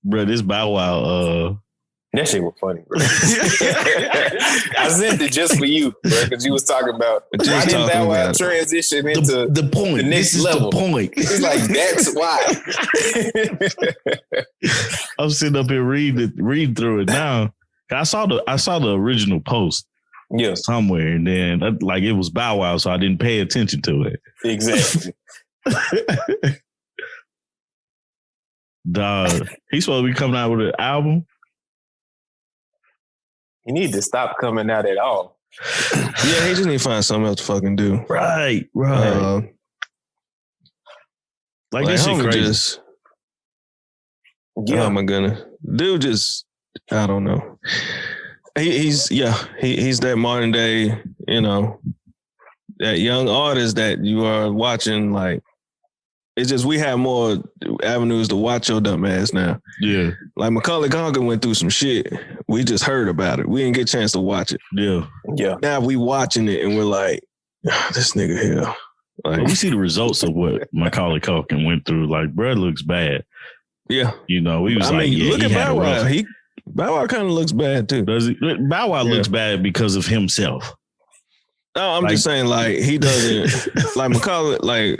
Bro, this Bow Wow, that shit was funny, bro. I sent it just for you, bro, because you was talking about why did Bow Wow transition into the point. The next this is level. the point. It's like that's why. I'm sitting up here reading through it now. I saw the original post, somewhere, and then it was Bow Wow, so I didn't pay attention to it. Exactly. Dog, he's supposed to be coming out with an album. He need to stop coming out at all. Yeah, he just need to find something else to fucking do. Right. Like this shit crazy. Oh my goodness, dude, just I don't know. He's that modern day, that young artist that you are watching. Like, it's just we have more avenues to watch your dumb ass now. Yeah, like Macaulay Culkin went through some shit. We just heard about it. We didn't get a chance to watch it. Yeah. Now we watching it and we're like, this nigga here. Like, we see the results of what Macaulay Culkin went through. Like, bro, looks bad. Yeah, we was look at Bow Wow. Bow Wow kind of looks bad too. Does he? Bow Wow looks bad because of himself. No, I'm just saying, like, he doesn't like Macaulay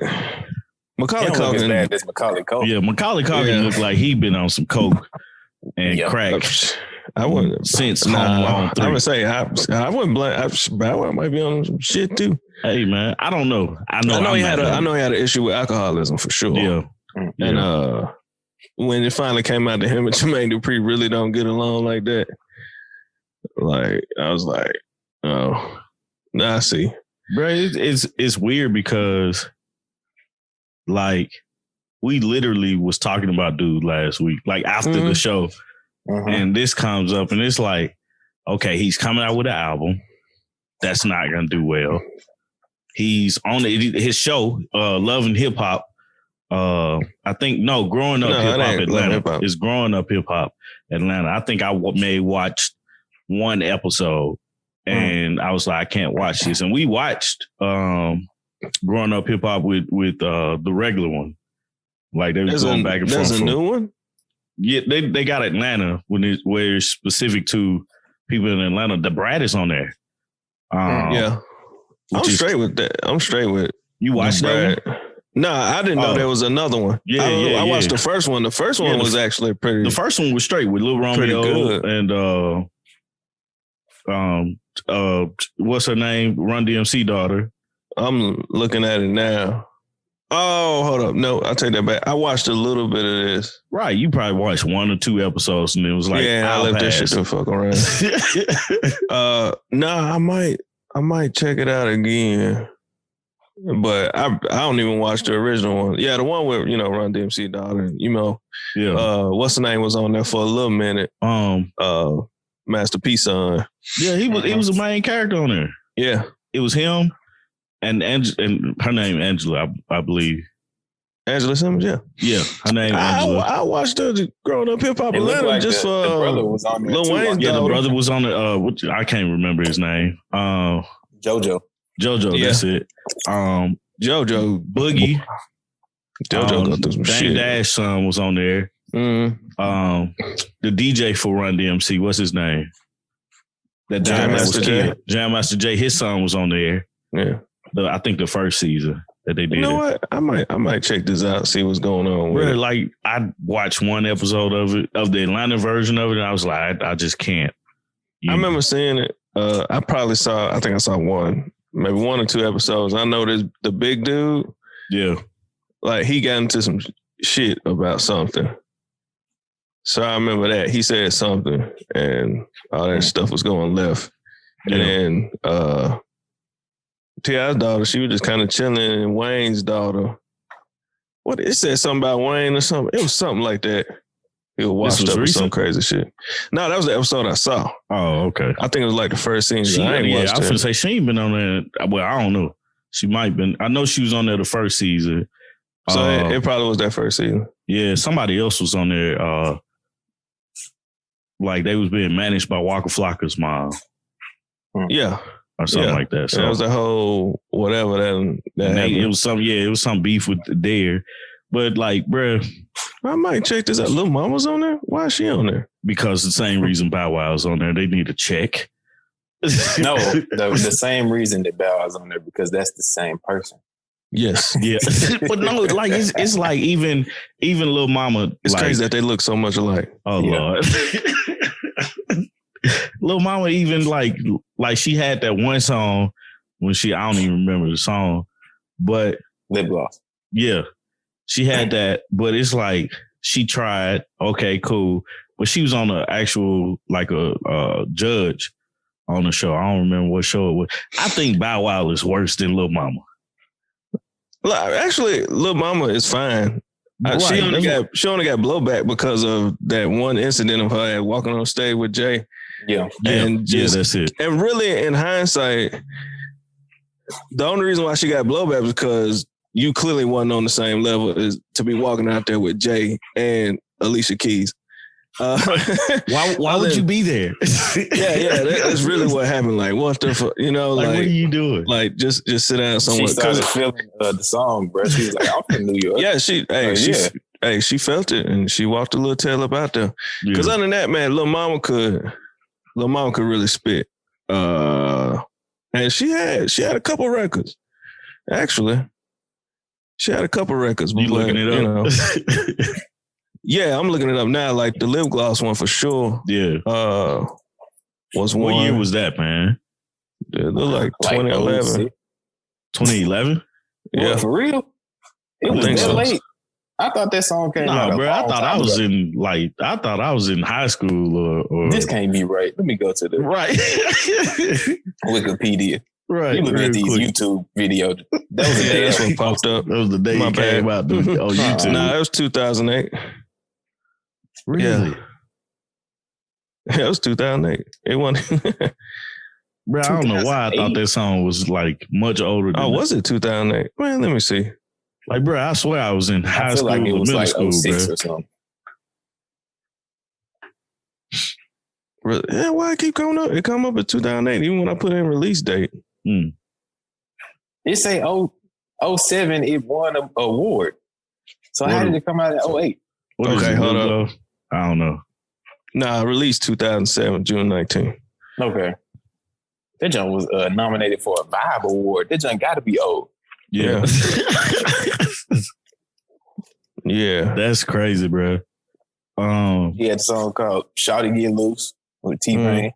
Culkin. Bad as Macaulay Culkin. Yeah, Macaulay Culkin looks like he been on some coke and crack. I wouldn't since Home Alone 3. I would say I wouldn't blame. Bow Wow might be on some shit too. Hey man, I don't know. I know he had an issue with alcoholism for sure. Yeah, and when it finally came out to him and Jermaine Dupri really don't get along like that, like I was like, oh, I see, bro. It's weird because, like, we literally was talking about dude last week, like after the show, and this comes up, and it's like, okay, he's coming out with an album that's not gonna do well. He's on his show, Love and Hip Hop. I think Growing Up Hip Hop Atlanta is Growing Up Hip Hop Atlanta. I think I may watch one episode, and I was like, I can't watch this. And we watched Growing Up Hip Hop with the regular one. Like they was going back and forth. There's a new one. Yeah, they got Atlanta where it's specific to people in Atlanta. The Brat is on there. I'm straight with that. I'm straight with. You watched that one? No, I didn't know there was another one. I watched the first one. The first one was actually pretty. The first one was straight with Lil Romeo and what's her name? Run DMC daughter. I'm looking at it now. Oh, hold up. No, I'll take that back. I watched a little bit of this. Right. You probably watched 1 or 2 episodes and it was like, I left that shit to fuck around. I might check it out again. But I don't even watch the original one. Yeah, the one with, Run DMC daughter, what's the name was on there for a little minute. Master P son. Yeah, he was a main character on there. Yeah. It was him and her name Angela, I believe. Angela Simmons, yeah. Yeah, her name Angela. I watched her Growing Up Hip Hop Atlanta like just for the brother was on there Lil Wayne's the brother was on the I can't remember his name. JoJo, that's it. JoJo Boogie. JoJo go through some Dame shit. Dash son was on there. The DJ for Run DMC, what's his name? That Jam Master Jay. Jam Master Jay, his son was on there. Yeah. I think the first season that they did. You know what? I might check this out, see what's going on. Really, like I watched one episode of it, of the Atlanta version of it, and I was like, I just can't. I remember seeing it. I think I saw maybe 1 or 2 episodes. I know there's the big dude. Yeah. Like he got into some shit about something. So I remember that. He said something and all that stuff was going left. Yeah. And then T.I.'s daughter, she was just kind of chilling, and Wayne's daughter, it said something about Wayne or something. It was something like that. He was washed up with some crazy shit. No, that was the episode I saw. Oh, okay. I think it was like the first scene. I was going to say, she ain't been on there. Well, I don't know. She might have been. I know she was on there the first season. So it probably was that first season. Yeah, somebody else was on there. Like they was being managed by Waka Flocka's mom. Yeah. Or something like that. So it was a whole whatever that it was some beef with Dare. But like, bruh, I might check this out. Lil Mama's on there? Why is she on there? Because the same reason Bow Wow's on there. They need a check. No, the same reason that Bow Wow's on there, because that's the same person. Yes. Yeah. But no, like it's like even Lil Mama. It's like, crazy that they look so much alike. Oh Lord. Lil Mama even like she had that one song when I don't even remember the song, but Lip gloss. Yeah. She had that, but it's like she tried, okay, cool. But she was on an actual like a judge on the show. I don't remember what show it was. I think Bow Wow is worse than Lil Mama. Actually, Lil Mama is fine. Right. She only got blowback because of that one incident of her walking on stage with Jay. Yeah. And that's it. And really, in hindsight, the only reason why she got blowback was because you clearly wasn't on the same level as to be walking out there with Jay and Alicia Keys. Why would you be there? yeah, that's really what happened. Like, what the fuck, you know? Like, what are you doing? Like, just sit down somewhere. She started feeling the song, bro. She was like, "I'm from New York." Yeah, she felt it, and she walked a little tail up out there. Because other than that, man, Lil Mama could really spit. And she had a couple records. Actually, she had a couple records. You looking it up? You know, yeah, I'm looking it up now. Like the lip gloss one for sure. Yeah. Was what one. year was that, man? It looked like 2011. 2011? Yeah, for real. It was that late. I thought that song came out. Bro, I thought I was in high school or this can't be right. Let me go to the right Wikipedia. Right. You look at these YouTube videos. That was the day this one popped up. That was the day it came out on YouTube. Nah, it was 2008. Really? Yeah, it was 2008. It wasn't. Bro, I don't know why I thought that song was like much older than was it 2008? Man, let me see. Like, bro, I swear I was in high school like it or was middle like school, 06 bro. or something. Really? Yeah, why it keep coming up? It come up at 2008, even when I put in release date. It say 07, it won an award. So how did it come out at 08? Okay, hold up. I don't know. Nah, released 2007, June 19. Okay. That junk was nominated for a Vibe Award. That junk got to be old. Yeah. Yeah. That's crazy, bro. He had a song called Shawty Get Loose with T-Pain.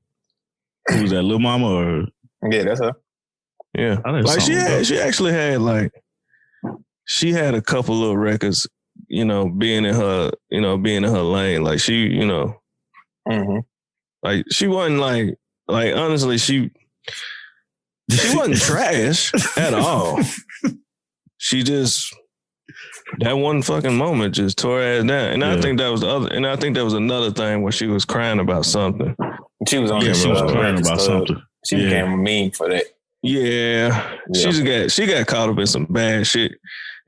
Who was that, Lil Mama or? Yeah, that's her. Yeah. Like she actually had she had a couple of records, being in her lane. Like she, like she wasn't like honestly, she wasn't trash at all. She just, that one fucking moment just tore her ass down. And I think that was I think there was another thing where she was crying about something. She was on she was crying about something. She became a meme for that. Yeah. She got caught up in some bad shit.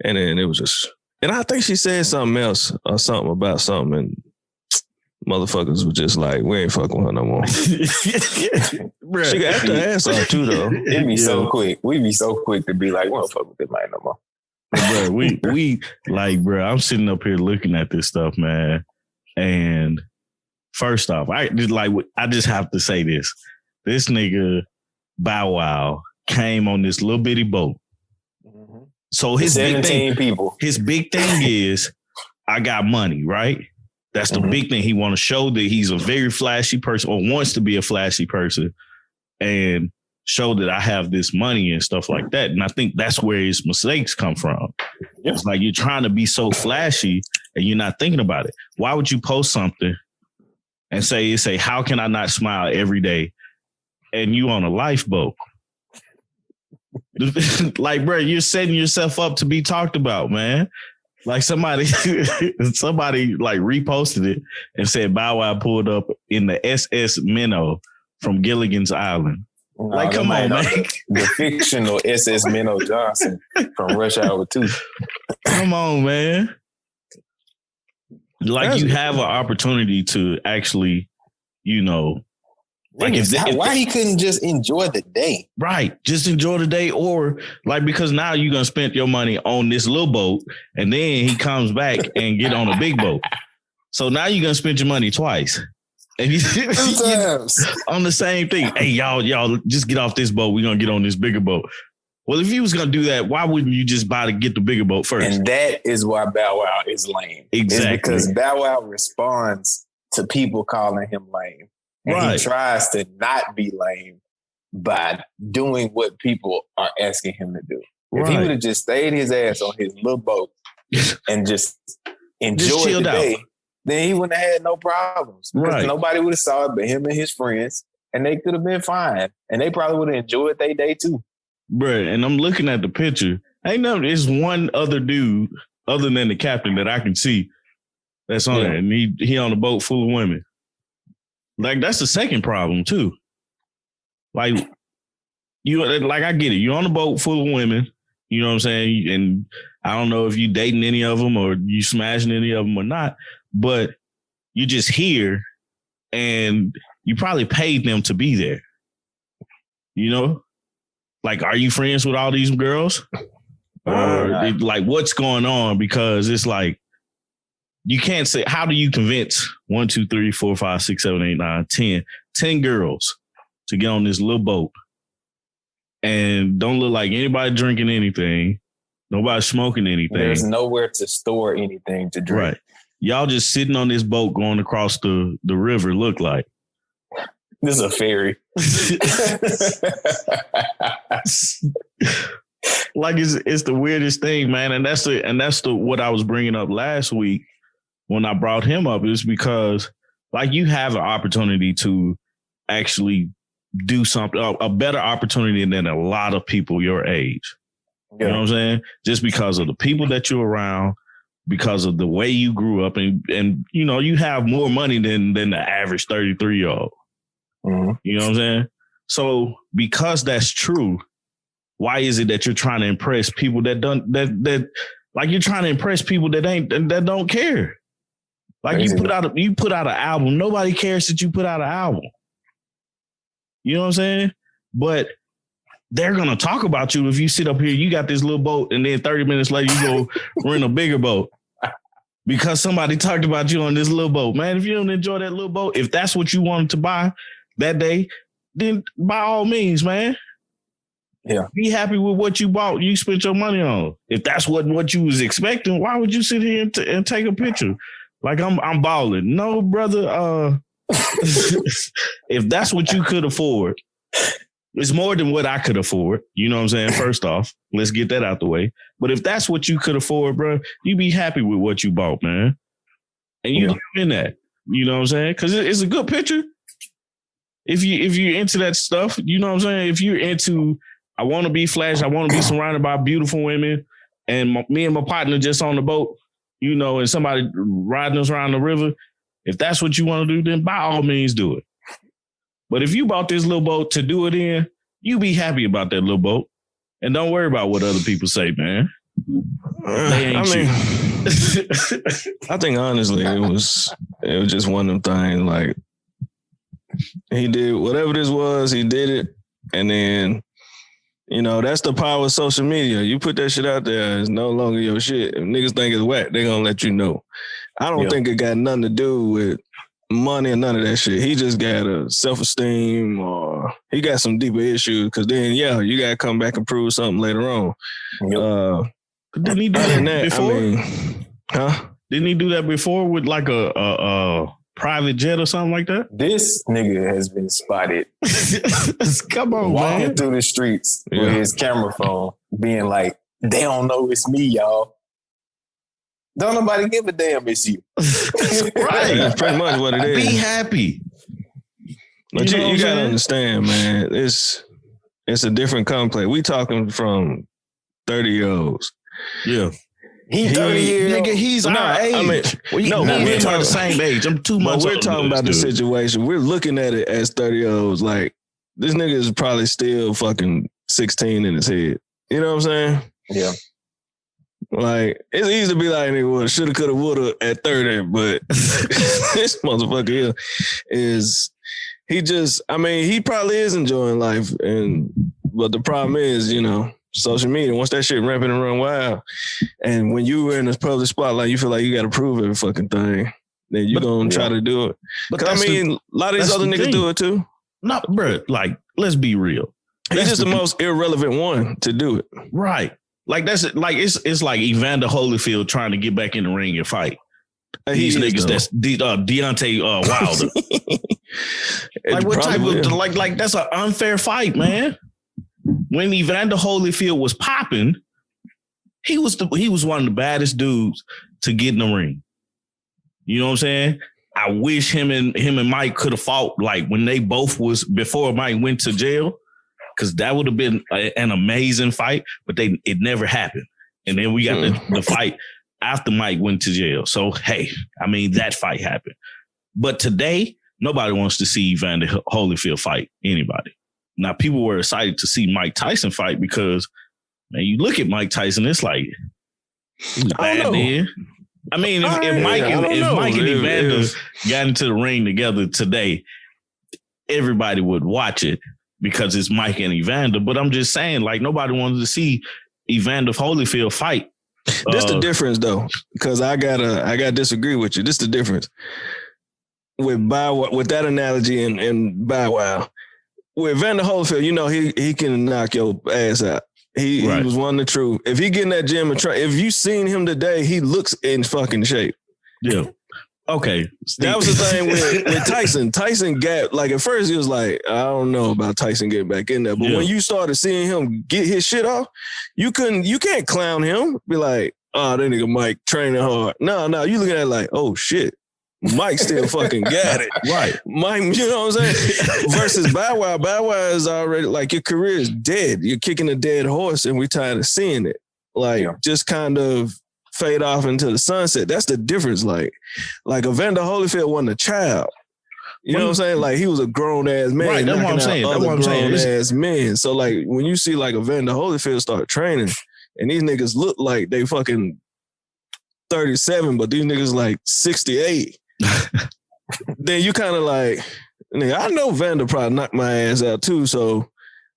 And then it was just, and I think she said something else or something about something, and motherfuckers were just like, we ain't fucking with her no more. Bruh. She got her ass off too, though. It'd be so quick. We'd be so quick to be like, we don't fuck with this man no more. Bro, we like, bro, I'm sitting up here looking at this stuff, man. And first off, I just have to say this. This nigga Bow Wow came on this little bitty boat. Mm-hmm. So his 17 people. His big thing is, I got money, right? That's the big thing. He want to show that he's a very flashy person, or wants to be a flashy person, and show that I have this money and stuff like that. And I think that's where his mistakes come from. Yeah. It's like you're trying to be so flashy and you're not thinking about it. Why would you post something and say, how can I not smile every day? And you on a lifeboat. Like, bro, you're setting yourself up to be talked about, man. Like somebody like reposted it and said Bow Wow pulled up in the SS Minnow from Gilligan's Island. No, like, come on, man. The fictional SS Minnow Johnson from Rush Hour 2. Come on, man. Like, you have an opportunity to actually, Like why he couldn't just enjoy the day? Right. Just enjoy the day, or like, because now you're gonna spend your money on this little boat and then he comes back and get on a big boat. So now you're gonna spend your money twice. And you on the same thing. Hey, y'all just get off this boat. We're gonna get on this bigger boat. Well, if you was gonna do that, why wouldn't you just buy to get the bigger boat first? And that is why Bow Wow is lame. Exactly. It's because Bow Wow responds to people calling him lame. And he tries to not be lame by doing what people are asking him to do. If he would have just stayed his ass on his little boat and just enjoyed the day, then he wouldn't have had no problems. Because nobody would have saw it but him and his friends, and they could have been fine. And they probably would have enjoyed their day too. Bruh, and I'm looking at the picture. Ain't nothing. There's one other dude other than the captain that I can see that's on there, and he on a boat full of women. Like, that's the second problem too. Like, I get it. You're on a boat full of women. You know what I'm saying? And I don't know if you dating any of them or you smashing any of them or not, but you just here and you probably paid them to be there. You know? Like, are you friends with all these girls? Or like, what's going on? Because it's like, you can't say, how do you convince 1, 2, 3, 4, 5, 6, 7, 8, 9, 10 girls to get on this little boat and don't look like anybody drinking anything, nobody smoking anything. There's nowhere to store anything to drink. Right. Y'all just sitting on this boat going across the river look like. This is a ferry. Like, it's the weirdest thing, man. And that's what I was bringing up last week when I brought him up, is because, like, you have an opportunity to actually do something, a better opportunity than a lot of people your age. Yeah. You know what I'm saying? Just because of the people that you're around, because of the way you grew up, and you know, you have more money than the average 33-year-old. Mm-hmm. You know what I'm saying? So because that's true, why is it that you're trying to impress people that like, you're trying to impress people that don't care? Like, you put out an album. Nobody cares that you put out an album. You know what I'm saying? But they're going to talk about you if you sit up here, you got this little boat, and then 30 minutes later you go rent a bigger boat because somebody talked about you on this little boat. Man, if you don't enjoy that little boat, if that's what you wanted to buy that day, then by all means, man. Yeah. Be happy with what you bought, you spent your money on. If that's what you was expecting, why would you sit here and take a picture? Like, I'm balling. No, brother. If that's what you could afford, it's more than what I could afford. You know what I'm saying? First off, let's get that out the way. But if that's what you could afford, bro, you be happy with what you bought, man. And you live in that. You know what I'm saying? Because it's a good picture. If you're into that stuff, you know what I'm saying? If you're into, I want to be flash, I want to be surrounded by beautiful women, and me and my partner just on the boat, you know, and somebody riding us around the river, if that's what you want to do, then by all means do it. But if you bought this little boat to do it in, you be happy about that little boat. And don't worry about what other people say, man. They ain't you. I think honestly, it was just one of them things. Like, he did whatever this was, he did it. And then, you know, that's the power of social media. You put that shit out there, it's no longer your shit. If niggas think it's whack, they gonna let you know. I don't think it got nothing to do with money or none of that shit. He just got a self-esteem, or he got some deeper issues, because then, you got to come back and prove something later on. Yep. Didn't he do that before? Didn't he do that before with like a private jet or something like that? This nigga has been spotted. Come on, walking through the streets with his camera phone, being like, they don't know it's me, y'all. Don't nobody give a damn it's you. Right. That's pretty much what it is. Be happy. But you gotta understand, man, it's a different complex. We talking from 30-year-olds. Yeah. He's 30 years old. Nigga, he's our age. I mean, we're talking the same age. I'm 2 months old. We're talking about the situation. We're looking at it as 30-year-olds. Like, this nigga is probably still fucking 16 in his head. You know what I'm saying? Yeah. Like, it's easy to be like, nigga, well, shoulda, coulda, woulda at 30, but this motherfucker here is, he just, I mean, he probably is enjoying life, but the problem is, you know, social media. Once that shit rampant and run wild, and when you were in this public spotlight, you feel like you got to prove every fucking thing. Then you gonna try to do it. But I mean, a lot of these other niggas do it too. No, bro. Like, let's be real. He's just the most irrelevant one to do it. Right. Like it's like Evander Holyfield trying to get back in the ring and fight. These niggas that's Deontay Wilder. Like what type of like that's an unfair fight, man. When Evander Holyfield was popping, he was one of the baddest dudes to get in the ring. You know what I'm saying? I wish him and Mike could have fought like when they both was before Mike went to jail, because that would have been an amazing fight. But it never happened, and then we got the fight after Mike went to jail. So hey, I mean that fight happened. But today, nobody wants to see Evander Holyfield fight anybody. Now people were excited to see Mike Tyson fight because, man, you look at Mike Tyson, it's like bad man. I mean, if Mike and Evander got into the ring together today, everybody would watch it because it's Mike and Evander. But I'm just saying, like, nobody wanted to see Evander Holyfield fight. This the difference, though, because I gotta disagree with you. This the difference with that analogy and Bow Wow. With Evander Holyfield, you know, he can knock your ass out. He was one of the true. If he get in that gym and try, if you seen him today, he looks in fucking shape. Yeah. Okay. That was the thing with Tyson. Tyson got, like, at first he was like, I don't know about Tyson getting back in there. But when you started seeing him get his shit off, you can't clown him. Be like, oh, that nigga Mike training hard. No, you looking at it like, oh shit. Mike still fucking got it. Right. Mike, you know what I'm saying? Versus Bow Wow. Bow Wow is already, like, your career is dead. You're kicking a dead horse and we're tired of seeing it. Like, just kind of fade off into the sunset. That's the difference. Like Evander Holyfield wasn't a child. You know what I'm saying? Like, he was a grown-ass man. Right, that's what I'm saying. That's what I'm saying. Grown-ass men. So, like, when you see, like, Evander Holyfield start training and these niggas look like they fucking 37, but these niggas like 68. Then you kind of like, nigga, I know Vander probably knocked my ass out too, so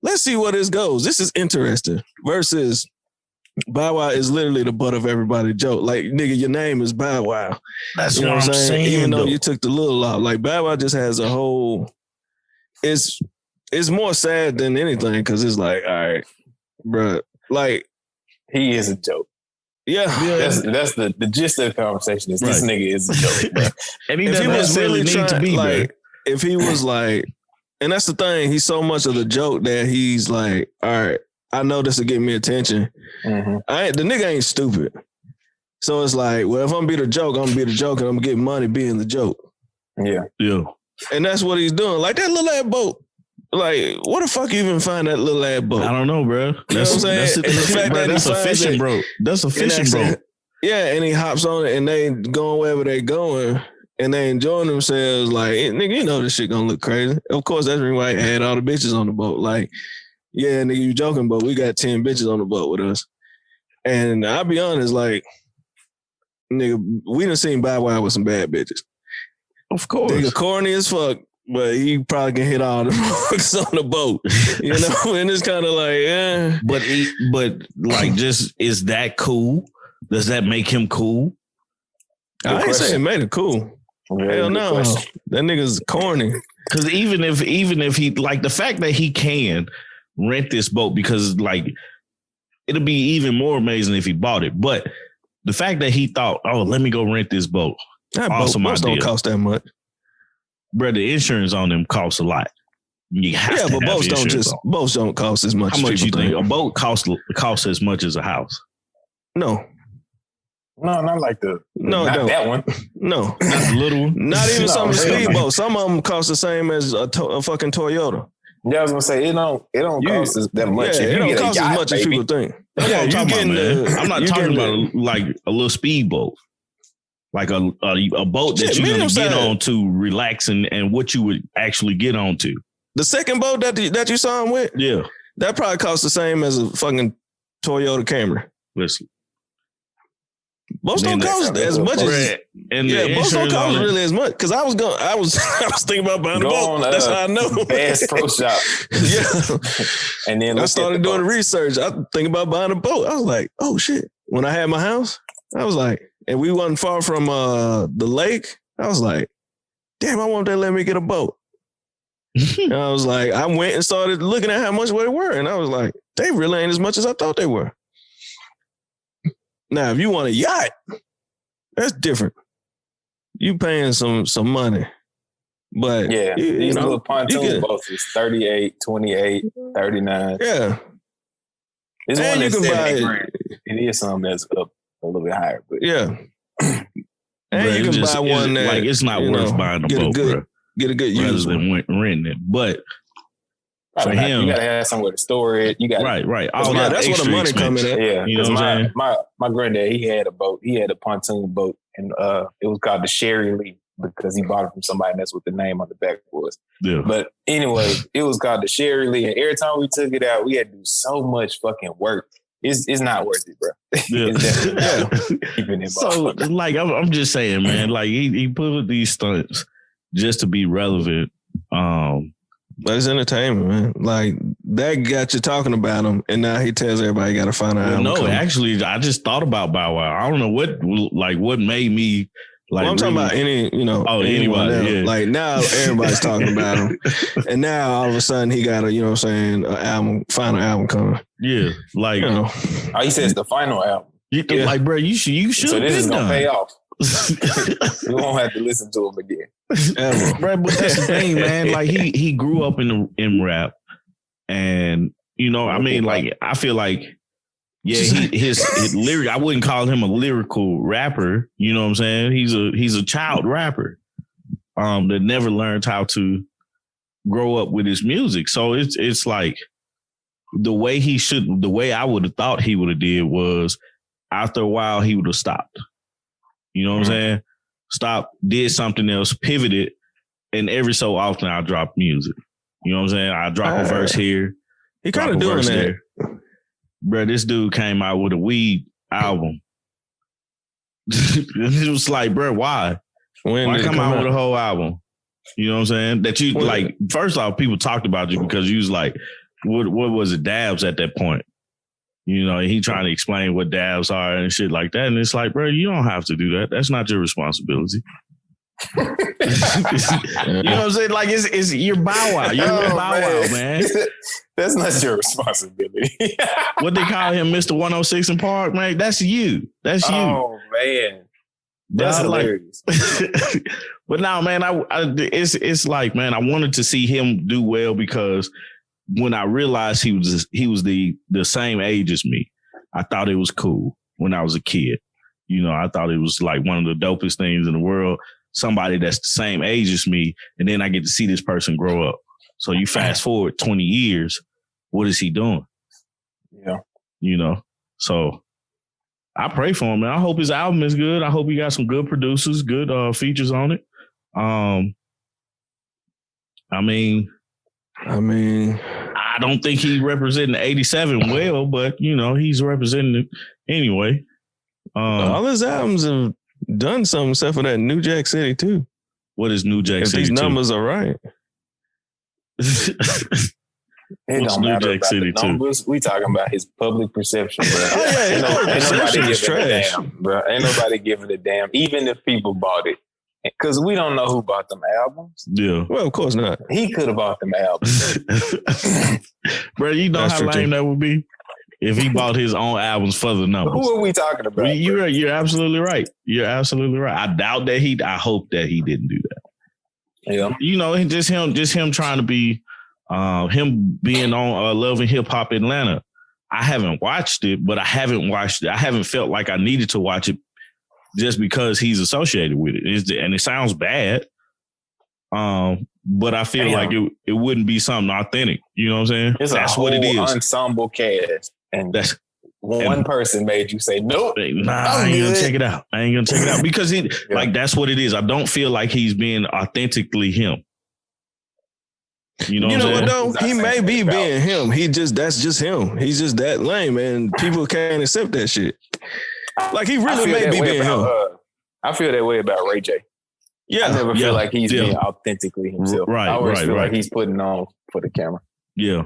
let's see where this goes. This is interesting. Versus Bow Wow is literally the butt of everybody's joke. Like, nigga, your name is Bow Wow. That's what I'm saying. Even though you took the little off, like Bow Wow just has a whole. It's more sad than anything because it's like, all right, bro, like he is a joke. Yeah. That's the gist of the conversation is this nigga is a joke, bro. And he doesn't necessarily need to be, like, if he was like, and that's the thing, he's so much of the joke that he's like, all right, I know this will get me attention. Mm-hmm. The nigga ain't stupid. So it's like, well, if I'm be the joke, I'm gonna be the joke and I'm gonna get money being the joke. Yeah. Yeah. And that's what he's doing. Like that little ass boat. Like, what the fuck you even find that little ass boat? I don't know, bro. That's what I'm saying. That's a fishing boat. That's a fishing boat. Yeah, and he hops on it and they going wherever they going and they enjoying themselves. Like, nigga, you know this shit gonna look crazy. Of course, that's why he had all the bitches on the boat. Like, yeah, nigga, you joking, but we got 10 bitches on the boat with us. And I'll be honest, like, nigga, we done seen Bow Wow with some bad bitches. Of course. Nigga corny as fuck. But he probably can hit all the marks on the boat, you know? And it's kind of like, But like, just, is that cool? Does that make him cool? I ain't saying it made it cool. Yeah, hell no. That nigga's corny. Because even if he, like, the fact that he can rent this boat, because, like, it'll be even more amazing if he bought it. But the fact that he thought, oh, let me go rent this boat. That awesome boats don't cost that much. Bro, the insurance on them costs a lot. You have to but boats don't cost as much. How much you think? A boat costs as much as a house? No, not like not that one. No, not the little one. Not even some speedboats. Some of them cost the same as a fucking Toyota. Yeah, I was gonna say it don't cost that much. Yeah, it don't cost as much as people think. Yeah, I'm not talking about like a little speedboat. Like a boat that you're going to get on to relax and what you would actually get onto. The second boat that you saw him with? Yeah. That probably costs the same as a fucking Toyota Camry. Listen. Most don't cost as much as most don't cost really as much. Because I was thinking about buying a boat. That's how I know. Bass Pro Shop. Yeah. And then I started doing the research. I think about buying a boat. I was like, oh shit. When I had my house, I was like, and we wasn't far from the lake. I was like, damn, I want they let me get a boat. And I was like, I went and started looking at how much they were. And I was like, they really ain't as much as I thought they were. Now, if you want a yacht, that's different. You paying some money. But yeah, these little pontoon boats is 38, 28, 39. Yeah. This one that's $70,000. It is something that's up a little bit higher, but yeah. And you can buy one that like it's not worth buying a boat, bro. Get a good use rather than renting it. But for him, you gotta have somewhere to store it. You got right. That's where the money coming in. Yeah, you know what I'm saying? My granddad, he had a boat. He had a pontoon boat, and it was called the Sherry Lee because he bought it from somebody, and that's what the name on the back was. Yeah. But anyway, it was called the Sherry Lee, and every time we took it out, we had to do so much fucking work. It's not worth it, bro. Yeah. So, like, I'm just saying, man. Like, he put these stunts just to be relevant. But it's entertainment, man. Like, that got you talking about him, and now he tells everybody got to find out. Well, no, actually, I just thought about Bow Wow. I don't know what made me. Like, I'm talking about anybody. Yeah. Like, now everybody's talking about him. And now all of a sudden he got a, final album coming. Yeah. Like, oh, he says the final album. Like, bro, you should. So this is going to pay off. You won't have to listen to him again. Bro, but that's the thing, man. Like, he grew up in rap. And, I mean, like, I feel like, yeah, his lyric. I wouldn't call him a lyrical rapper. You know what I'm saying? He's a child rapper that never learned how to grow up with his music. So it's like the way I would have thought he would have did was after a while he would have stopped. You know what I'm saying? Stopped, did something else, pivoted, and every so often I drop music. You know what I'm saying? I drop a verse here. He kind of doing that. There. Bro, this dude came out with a weed album. It was like, bro, why? Why come out with a whole album? You know what I'm saying? That you like. First off, people talked about you because you was like, what was it, dabs at that point? He trying to explain what dabs are and shit like that, and it's like, bro, you don't have to do that. That's not your responsibility. You know what I'm saying? Like, it's your Bow Wow. You're Bow Wow, man. That's not your responsibility. What they call him, Mr. 106 in Park, man? That's you. That's you. Oh man, that's hilarious. But now, man, it's like, man, I wanted to see him do well because when I realized he was the same age as me, I thought it was cool when I was a kid. I thought it was like one of the dopest things in the world. Somebody that's the same age as me, and then I get to see this person grow up. So you fast forward 20 years, what is he doing? Yeah. So I pray for him, man. I hope his album is good. I hope he got some good producers, good features on it. I don't think he representing 87 well, but he's representing it anyway. All his albums have done something except for that New Jack City too. What is New Jack City? If these numbers are right. It don't matter about the numbers. We talking about his public perception, bro. Ain't nobody giving a damn, bro. Ain't nobody giving a damn, even if people bought it. Because we don't know who bought them albums. Yeah. Well, of course not. He could have bought them albums. Bro, you know how lame that would be? If he bought his own albums for the numbers. Who are we talking about? You're absolutely right. You're absolutely right. I doubt that I hope that he didn't do that. Yeah. Just him trying to be, him being on Love and Hip Hop Atlanta. I haven't watched it, but I haven't felt like I needed to watch it just because he's associated with it. And it sounds bad. But I feel like it wouldn't be something authentic. You know what I'm saying? That's what it is. Ensemble cast. And that's one person made you say, nope. Nah, I ain't gonna check it out. Because that's what it is. I don't feel like he's being authentically him. You know what though? He may be being him. That's just him. He's just that lame, and people can't accept that shit. Like he really may be being him. I feel that way about Ray J. Yeah, I never feel like he's being authentically himself. Right, I always feel like he's putting on for the camera. Yeah,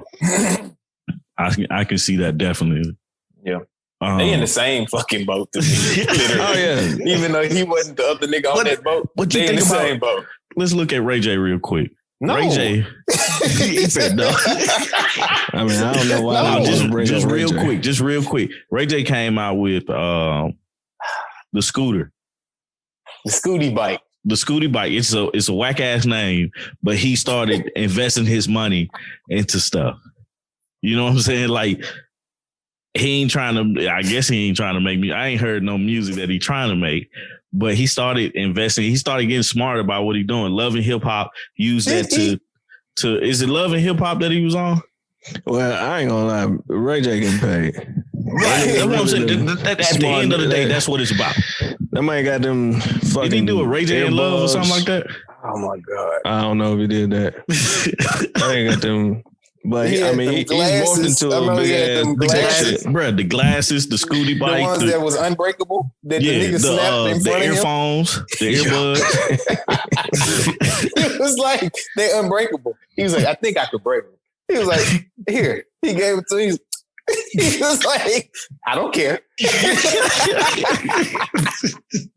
I can see that definitely. Yeah, they in the same fucking boat to me. Literally. Oh yeah, even though he wasn't the other nigga on that boat, what you they think in the about, same boat. Let's look at Ray J real quick. No. Ray J. He said no. I mean, I don't know why. No, just real quick. Ray J came out with the scooter. The Scooty bike. The Scooty bike. It's a whack ass name, but he started investing his money into stuff. You know what I'm saying? Like he ain't trying to. I guess he ain't trying to make me. I ain't heard no music that he trying to make. But he started investing. He started getting smart about what he doing. Love and Hip Hop. Use that to. Is it Love and Hip Hop that he was on? Well, I ain't gonna lie. Ray J getting paid. Right. That's what I'm saying. At the end of the day, that's what it's about. That man got them fucking. Did he do a Ray J in Love or something like that? Oh my God. I don't know if he did that. I ain't got them. But he's morphed into a big ass glasses, bro. The glasses, the Scooty bike, the ones that was unbreakable. That the nigga snapped in front of him. Earphones, the earbuds. It was like they're unbreakable. He was like, I think I could break them. He was like, here. He gave it to me. He was like, I don't care.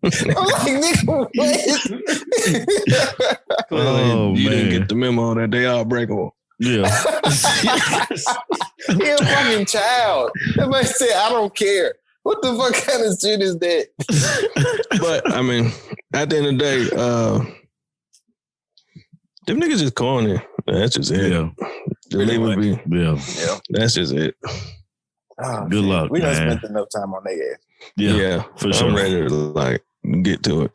I'm like, nigga, what? Clearly, you didn't get the memo that they are breakable. Yeah. He a fucking child. That man said, I don't care. What the fuck kind of shit is that? But I mean, at the end of the day, them niggas just corny. That's just it. Yeah. Leave it be. Yeah. That's just it. Oh, good luck. We done man. spent enough time on their ass. Yeah, for sure. I'm ready to get to it.